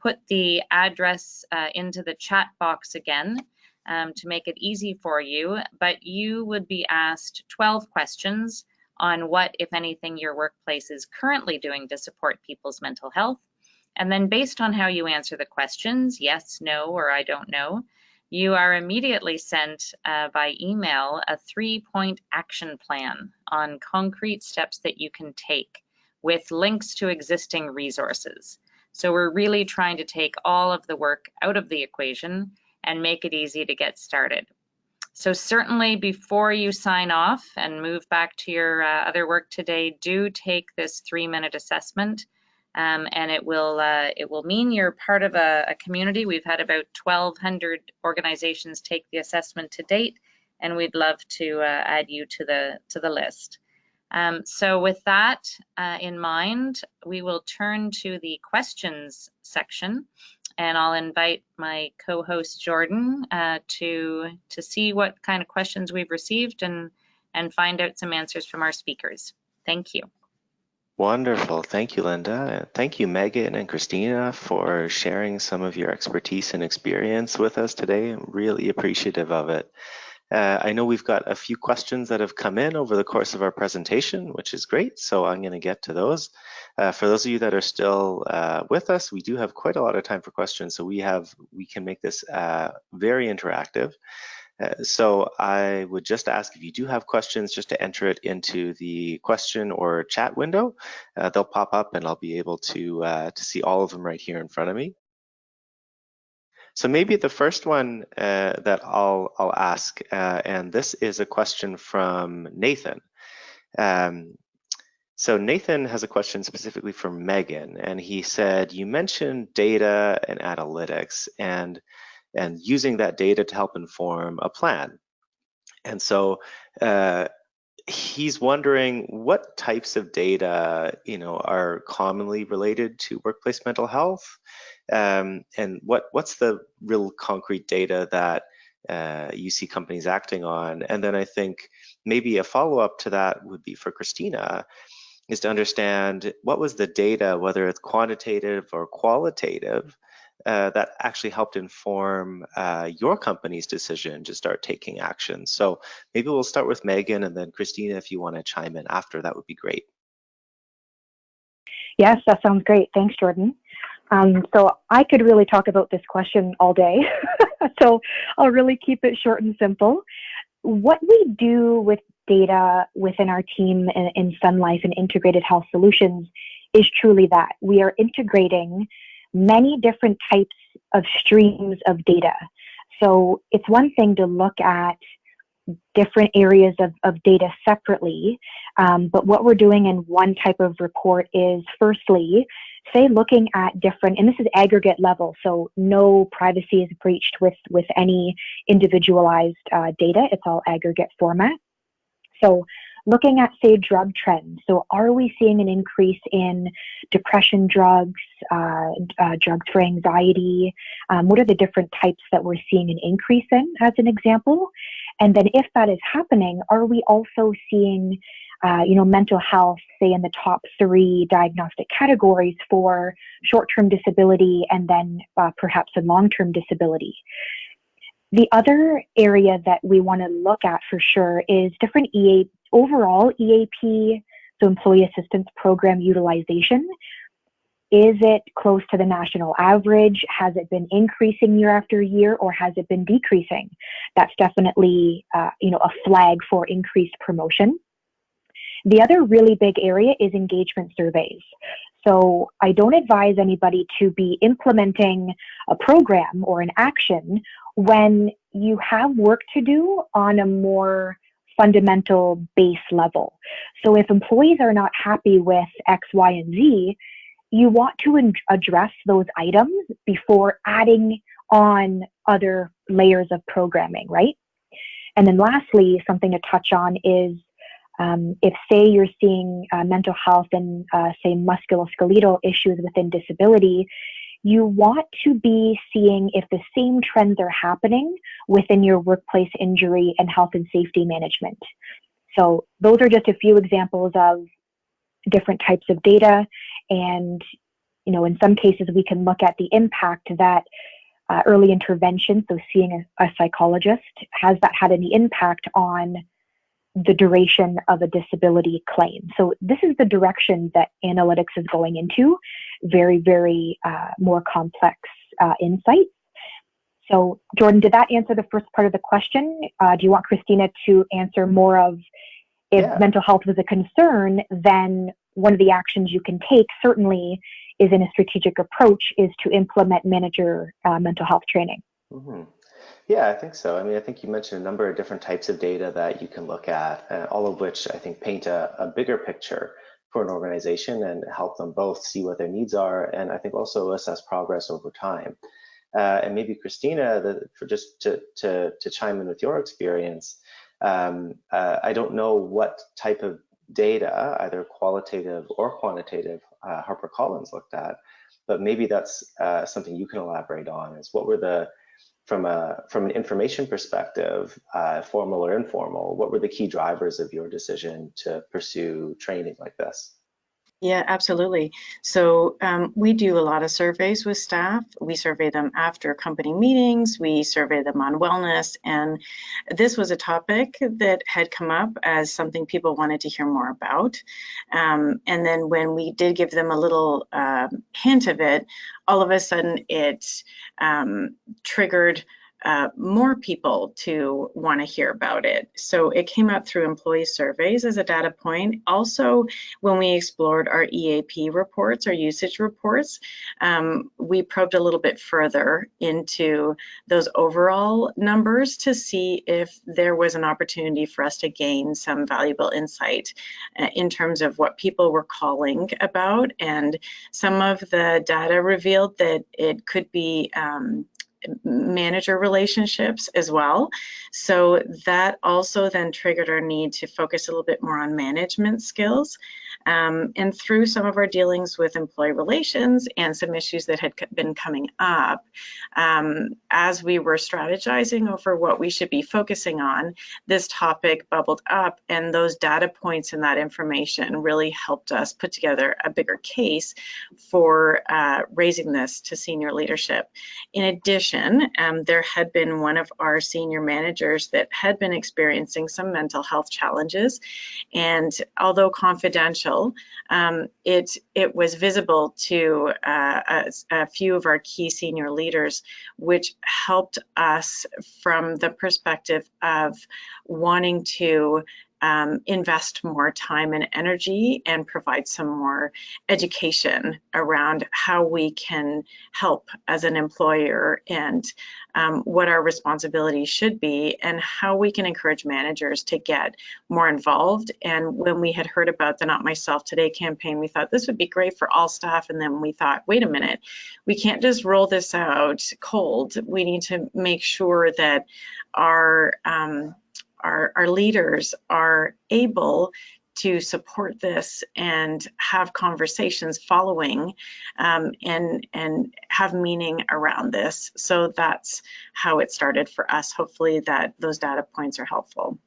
put the address into the chat box again to make it easy for you, but you would be asked 12 questions on what, if anything, your workplace is currently doing to support people's mental health. And then based on how you answer the questions, yes, no, or I don't know, you are immediately sent by email a 3-point action plan on concrete steps that you can take with links to existing resources. So we're really trying to take all of the work out of the equation and make it easy to get started. So certainly before you sign off and move back to your other work today, do take this 3-minute assessment. And it will mean you're part of a community. We've had about 1,200 organizations take the assessment to date, and we'd love to add you to the list. So with that in mind, we will turn to the questions section, and I'll invite my co-host Jordan to see what kind of questions we've received and find out some answers from our speakers. Thank you. Wonderful. Thank you, Linda. Thank you, Megan and Christina, for sharing some of your expertise and experience with us today. I'm really appreciative of it. I know we've got a few questions that have come in over the course of our presentation, which is great. So I'm going to get to those. For those of you that are still with us, we do have quite a lot of time for questions. So we can make this very interactive. So I would just ask if you do have questions, just to enter it into the question or chat window. They'll pop up and I'll be able to see all of them right here in front of me. So maybe the first one that I'll ask, and this is a question from Nathan. So Nathan has a question specifically for Megan, and he said, you mentioned data and analytics and using that data to help inform a plan. And so he's wondering what types of data, are commonly related to workplace mental health, and what's the real concrete data that you see companies acting on. And then I think maybe a follow-up to that would be for Christina, is to understand what was the data, whether it's quantitative or qualitative, that actually helped inform your company's decision to start taking action. So maybe we'll start with Megan, and then Christina, if you want to chime in after, that would be great. Yes, that sounds great. Thanks, Jordan. So I could really talk about this question all day. So I'll really keep it short and simple. What we do with data within our team in Sun Life and Integrated Health Solutions is truly that. We are integrating many different types of streams of data. So it's one thing to look at different areas of data separately, but what we're doing in one type of report is, firstly, say looking at different, and this is aggregate level, so no privacy is breached with any individualized data. It's all aggregate format. So looking at, say, drug trends. So are we seeing an increase in depression drugs, drugs for anxiety? What are the different types that we're seeing an increase in, as an example? And then if that is happening, are we also seeing mental health, say in the top 3 diagnostic categories for short-term disability and then perhaps a long-term disability. The other area that we want to look at for sure is different overall EAP, so employee assistance program utilization. Is it close to the national average? Has it been increasing year after year, or has it been decreasing? That's definitely a flag for increased promotion. The other really big area is engagement surveys. So I don't advise anybody to be implementing a program or an action when you have work to do on a more fundamental base level. So if employees are not happy with X, Y, and Z, you want to address those items before adding on other layers of programming, right? And then lastly, something to touch on is if, say, you're seeing mental health and, say, musculoskeletal issues within disability, you want to be seeing if the same trends are happening within your workplace injury and health and safety management. So those are just a few examples of different types of data. And, in some cases, we can look at the impact that early intervention, so seeing a psychologist, has that had any impact on the duration of a disability claim? So this is the direction that analytics is going into, very, very more complex insights. So Jordan, did that answer the first part of the question? Do you want Christina to answer more of if mental health was a concern, then one of the actions you can take certainly is in a strategic approach is to implement manager mental health training. Mm-hmm. Yeah, I think so. I mean, I think you mentioned a number of different types of data that you can look at, all of which I think paint a bigger picture for an organization and help them both see what their needs are and I think also assess progress over time. And maybe Christina, for just to chime in with your experience, I don't know what type of data, either qualitative or quantitative, HarperCollins looked at, but maybe that's something you can elaborate on. Is what were from an information perspective, formal or informal, what were the key drivers of your decision to pursue training like this? Yeah, absolutely. So we do a lot of surveys with staff. We survey them after company meetings. We survey them on wellness. And this was a topic that had come up as something people wanted to hear more about. And then when we did give them a little hint of it, all of a sudden it triggered more people to want to hear about it. So it came out through employee surveys as a data point. Also, when we explored our EAP reports, our usage reports, we probed a little bit further into those overall numbers to see if there was an opportunity for us to gain some valuable insight in terms of what people were calling about. And some of the data revealed that it could be manager relationships as well. So that also then triggered our need to focus a little bit more on management skills. And through some of our dealings with employee relations and some issues that had been coming up, as we were strategizing over what we should be focusing on, this topic bubbled up, and those data points and that information really helped us put together a bigger case for raising this to senior leadership. In addition, there had been one of our senior managers that had been experiencing some mental health challenges, and although confidential, it was visible to a few of our key senior leaders, which helped us from the perspective of wanting to invest more time and energy and provide some more education around how we can help as an employer and what our responsibilities should be and how we can encourage managers to get more involved. And when we had heard about the Not Myself Today campaign, we thought this would be great for all staff. And then we thought, wait a minute, we can't just roll this out cold. We need to make sure that our leaders are able to support this and have conversations following and have meaning around this. So that's how it started for us. Hopefully that those data points are helpful.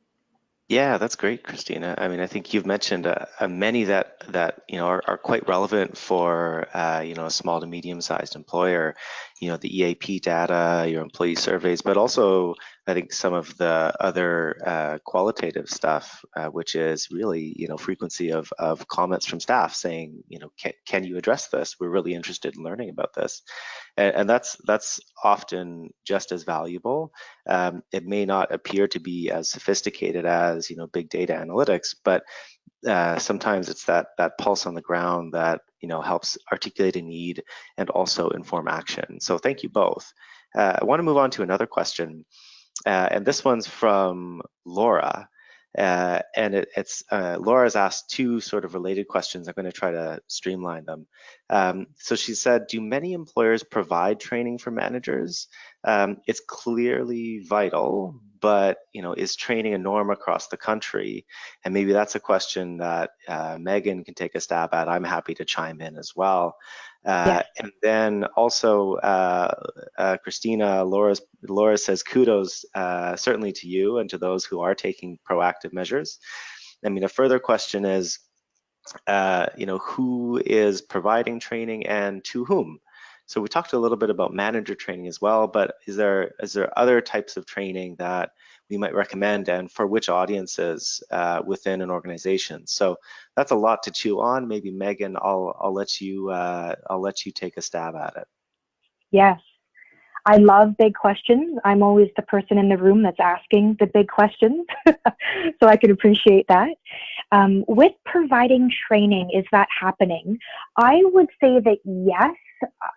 Yeah, that's great, Christina. I mean, I think you've mentioned many that are quite relevant for a small to medium-sized employer. The EAP data, your employee surveys, but also I think some of the other qualitative stuff, which is really frequency of comments from staff saying, can you address this? We're really interested in learning about this, and that's often just as valuable. It may not appear to be as sophisticated as big data analytics, but sometimes it's that pulse on the ground that helps articulate a need and also inform action. So thank you both. I want to move on to another question, and this one's from Laura. And it's Laura's asked two sort of related questions. I'm going to try to streamline them. So she said, do many employers provide training for managers? It's clearly vital, but is training a norm across the country? And maybe that's a question that Megan can take a stab at. I'm happy to chime in as well. Yes. And then also, Christina, Laura says kudos certainly to you and to those who are taking proactive measures. I mean, a further question is, who is providing training and to whom? So we talked a little bit about manager training as well, but is there other types of training that we might recommend and for which audiences within an organization? So that's a lot to chew on. Maybe Megan, I'll let you take a stab at it. Yes. I love big questions. I'm always the person in the room that's asking the big questions, so I can appreciate that. With providing training, is that happening? I would say that yes,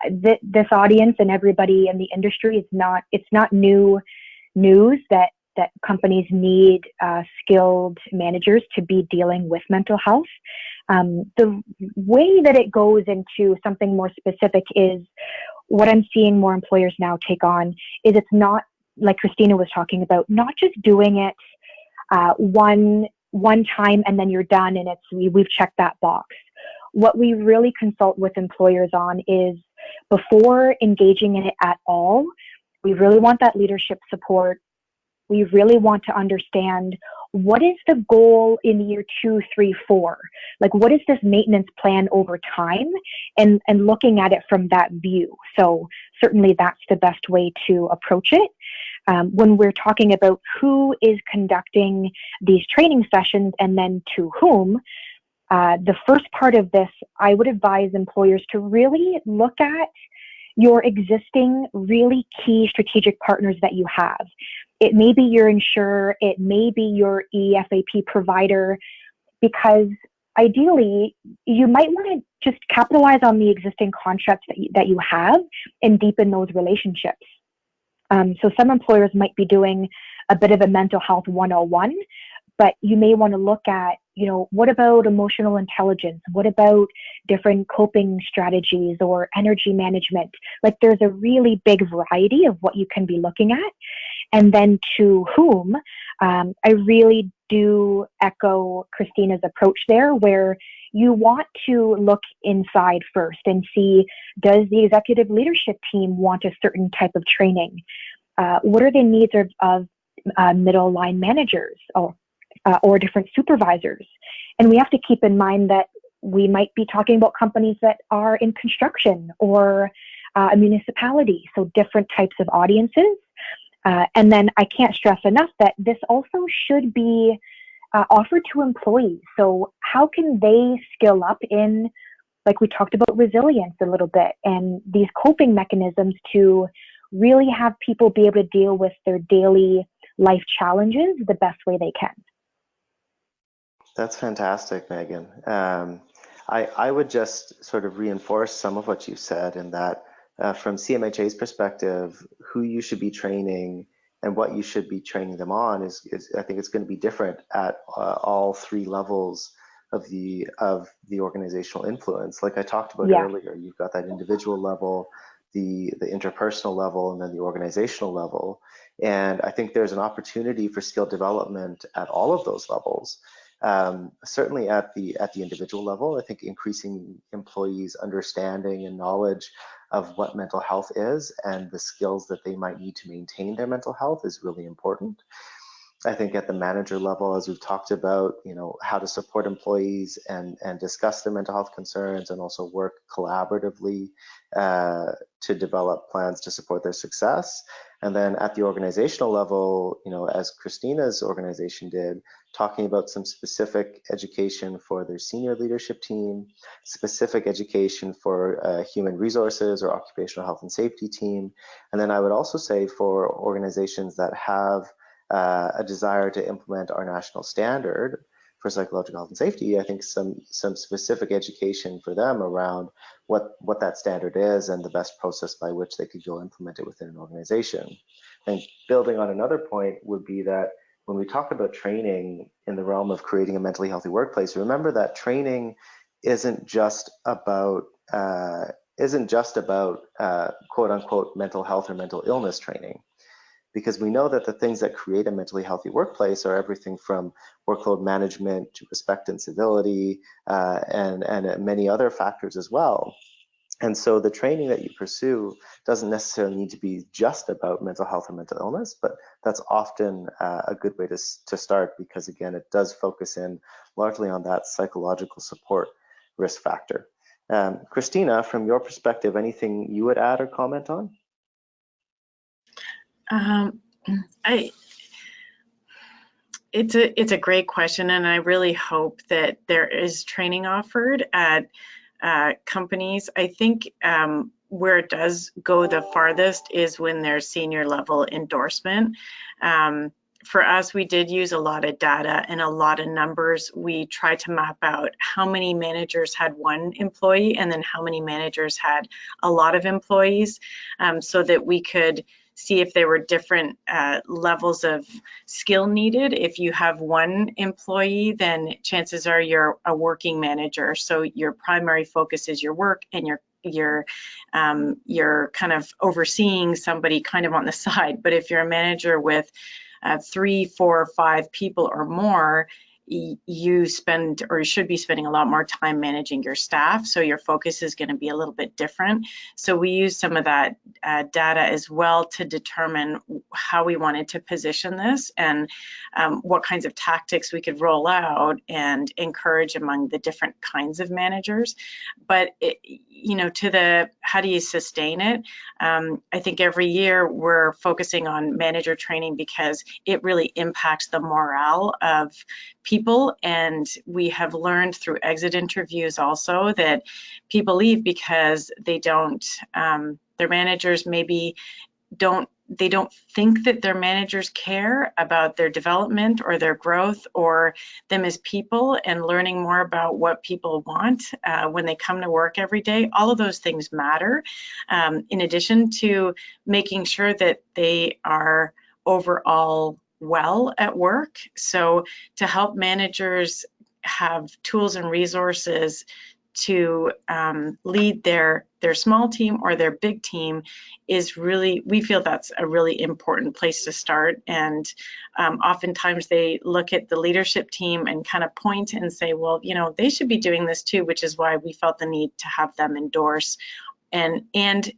this audience and everybody in the industry it's not new news that companies need skilled managers to be dealing with mental health. The way that it goes into something more specific is what I'm seeing more employers now take on is it's not, like Christina was talking about, not just doing it one time and then you're done and we've checked that box. What we really consult with employers on is before engaging in it at all, we really want that leadership support. We really want to understand what is the goal in year 2, 3, 4? Like, what is this maintenance plan over time? And looking at it from that view. So certainly that's the best way to approach it. When we're talking about who is conducting these training sessions and then to whom, the first part of this, I would advise employers to really look at your existing really key strategic partners that you have. It may be your insurer, it may be your EFAP provider, because ideally you might want to just capitalize on the existing contracts that you have and deepen those relationships. So some employers might be doing a bit of a mental health 101, but you may want to look at, what about emotional intelligence? What about different coping strategies or energy management? Like, there's a really big variety of what you can be looking at. And then to whom, I really do echo Christina's approach there, where you want to look inside first and see, does the executive leadership team want a certain type of training? What are the needs of middle line managers or different supervisors? And we have to keep in mind that we might be talking about companies that are in construction or a municipality, so different types of audiences. And then I can't stress enough that this also should be offered to employees. So how can they skill up in, like we talked about, resilience a little bit and these coping mechanisms to really have people be able to deal with their daily life challenges the best way they can. That's fantastic, Megan. I would just sort of reinforce some of what you said in that from CMHA's perspective, who you should be training and what you should be training them on is I think it's going to be different at all three levels of the organizational influence. Like I talked about earlier, you've got that individual level, the interpersonal level, and then the organizational level. And I think there's an opportunity for skill development at all of those levels. Certainly at the individual level, I think increasing employees' understanding and knowledge of what mental health is and the skills that they might need to maintain their mental health is really important. I think at the manager level, as we've talked about, how to support employees and discuss their mental health concerns and also work collaboratively to develop plans to support their success. And then at the organizational level, as Christina's organization did, talking about some specific education for their senior leadership team, specific education for human resources or occupational health and safety team. And then I would also say for organizations that have a desire to implement our national standard for psychological health and safety, I think some specific education for them around what that standard is and the best process by which they could go implement it within an organization. And building on another point would be that when we talk about training in the realm of creating a mentally healthy workplace, remember that training isn't just about quote unquote mental health or mental illness training, because we know that the things that create a mentally healthy workplace are everything from workload management to respect and civility and many other factors as well. And so the training that you pursue doesn't necessarily need to be just about mental health or mental illness, but that's often a good way to start, because again, it does focus in largely on that psychological support risk factor. Christina, from your perspective, anything you would add or comment on? It's a great question, and I really hope that there is training offered at companies. I think where it does go the farthest is when there's senior level endorsement. For us, we did use a lot of data and a lot of numbers. We tried to map out how many managers had one employee and then how many managers had a lot of employees, so that we could see if there were different levels of skill needed. If you have one employee, then chances are you're a working manager. So your primary focus is your work, and you're kind of overseeing somebody kind of on the side. But if you're a manager with 3, 4, 5 people or more, you spend, or you should be spending a lot more time managing your staff, so your focus is going to be a little bit different. So we use some of that data as well to determine how we wanted to position this and what kinds of tactics we could roll out and encourage among the different kinds of managers. But to the how do you sustain it, I think every year we're focusing on manager training because it really impacts the morale of people, and we have learned through exit interviews also that people leave because they don't, their managers maybe don't think that their managers care about their development or their growth or them as people and learning more about what people want when they come to work every day. All of those things matter, in addition to making sure that they are overall well at work. So to help managers have tools and resources to lead their small team or their big team is really, we feel that's a really important place to start. And oftentimes they look at the leadership team and kind of point and say, well, they should be doing this too, which is why we felt the need to have them endorse and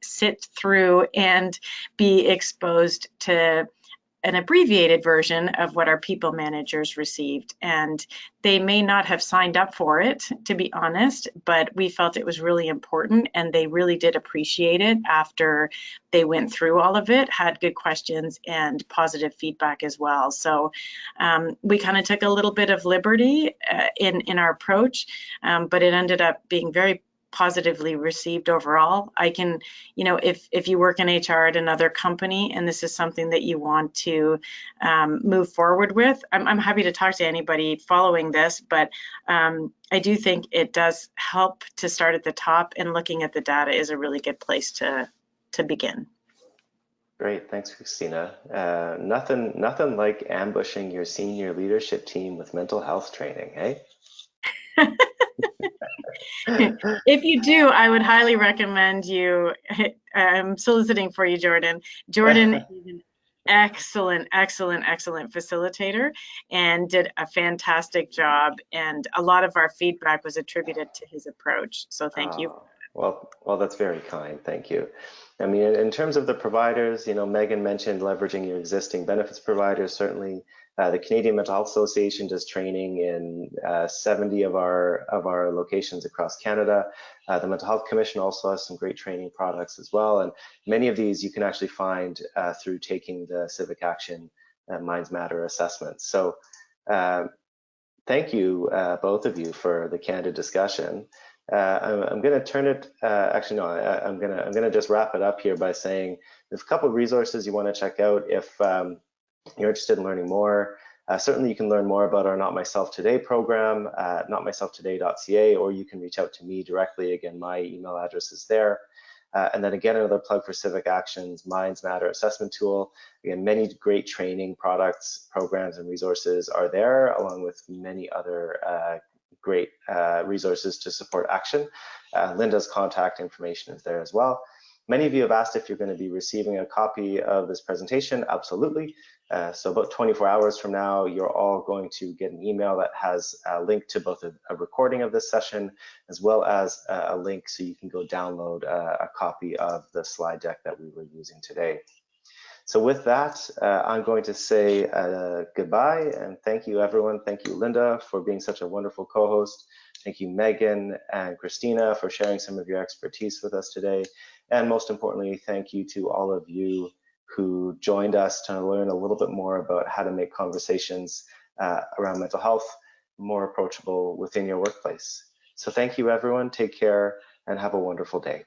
sit through and be exposed to an abbreviated version of what our people managers received. And they may not have signed up for it, to be honest, but we felt it was really important, and they really did appreciate it after they went through all of it, had good questions and positive feedback as well. So we kind of took a little bit of liberty in our approach, but it ended up being very positively received overall. I can, if you work in HR at another company and this is something that you want to move forward with, I'm happy to talk to anybody following this, but I do think it does help to start at the top, and looking at the data is a really good place to begin. Great, thanks, Christina. Nothing like ambushing your senior leadership team with mental health training, eh? If you do, I would highly recommend you. I'm soliciting for you, Jordan. Jordan is an excellent facilitator and did a fantastic job. And a lot of our feedback was attributed to his approach. So thank you. Well, that's very kind. Thank you. I mean, in terms of the providers, Megan mentioned leveraging your existing benefits providers. Certainly, The Canadian Mental Health Association does training in 70 of our locations across Canada. The Mental Health Commission also has some great training products as well, and many of these you can actually find through taking the Civic Action Minds Matter assessment. So thank you, both of you, for the candid discussion. I'm going to turn it. Actually, no. I'm going to just wrap it up here by saying there's a couple of resources you want to check out if you're interested in learning more. Certainly, you can learn more about our Not Myself Today program at notmyselftoday.ca, or you can reach out to me directly. Again, my email address is there. And then again, another plug for Civic Action's Minds Matter assessment tool. Again, many great training products, programs, and resources are there, along with many other great resources to support action. Linda's contact information is there as well. Many of you have asked if you're going to be receiving a copy of this presentation. Absolutely. So about 24 hours from now, you're all going to get an email that has a link to both a recording of this session, as well as a link so you can go download a copy of the slide deck that we were using today. So with that, I'm going to say goodbye and thank you, everyone. Thank you, Linda, for being such a wonderful co-host. Thank you, Megan and Christina, for sharing some of your expertise with us today. And most importantly, thank you to all of you who joined us to learn a little bit more about how to make conversations around mental health more approachable within your workplace. So thank you, everyone. Take care and have a wonderful day.